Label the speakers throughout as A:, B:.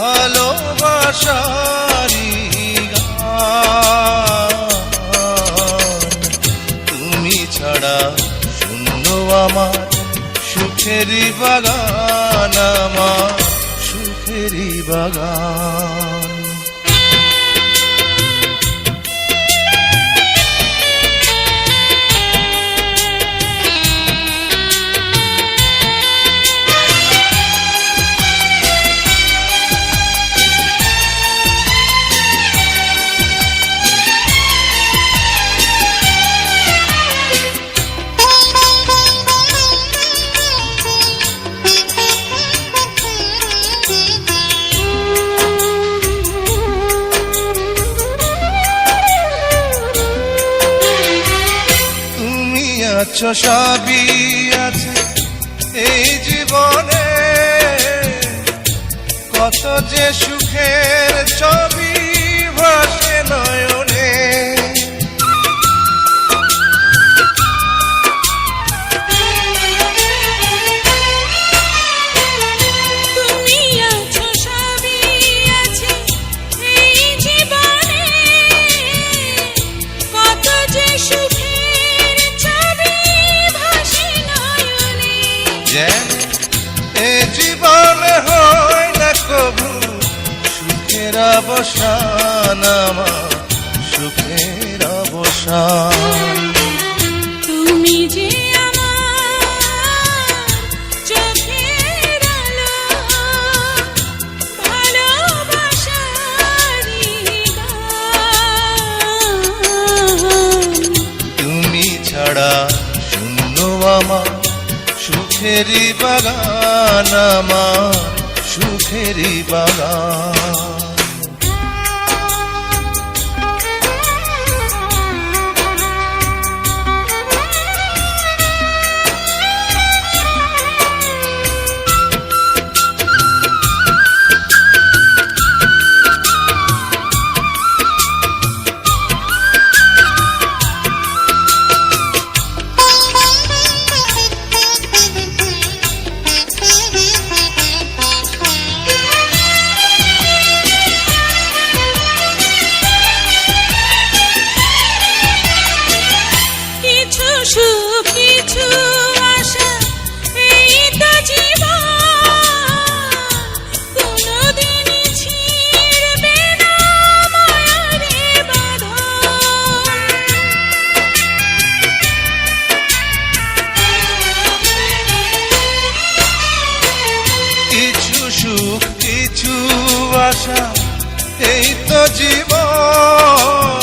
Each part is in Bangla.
A: ভালোবাসারি গান। তুমি ছাড়া শূন্য আমার সুখেরই বাগান, আমার সুখেরই বাগান। আছো সবই আছে এই জীবনে, কত যে সুখের ছবি ভাসে নয়নে।
B: তুমি আছো সবই আছে এই জীবনে, কত যে সুখের ছবি ভাসে নয়নে।
A: যেন এ জীবনে হয় না কবু সুখের অবসান, আমার সুখের অবসান।
B: তুমি যে আমার চোখের আলো, ভালোবাসারি গান।
A: তুমি ছাড়া শূন্য আমার সুখেরই বাগান, আমার সুখেরই বাগান।
B: সুখ কিছু আশা এই তো জীবন, কোনদিনই ছিঁড়বে না মায়ারে বাঁধন।
A: কিছু সুখ কিছু আশা এই তো জীবন,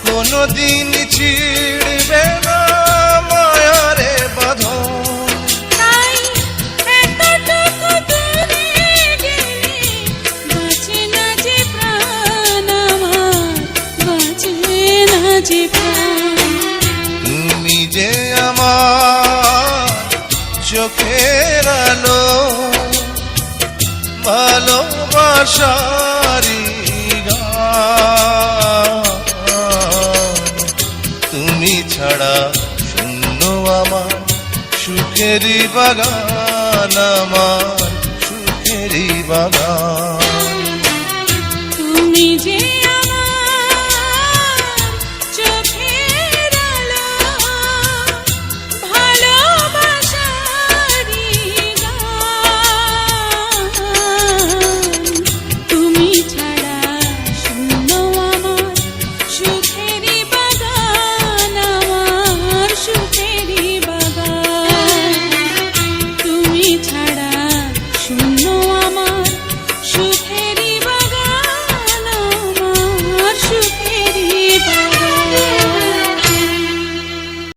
A: কোনদিন ছিড়বে না মায়ারে বাঁধন।
B: তাই এতটুকু দূরে গেলে বাঁচে না যে প্রাণ আমার, বাঁচে না যে প্রাণ।
A: তুমি যে আমার চোখের আলো, ভালোবাসারি গান। তুমি ছাড়া শূন্য আমার সুখেরই বাগান, আমার সুখেরই বাগান।
B: তুমি যে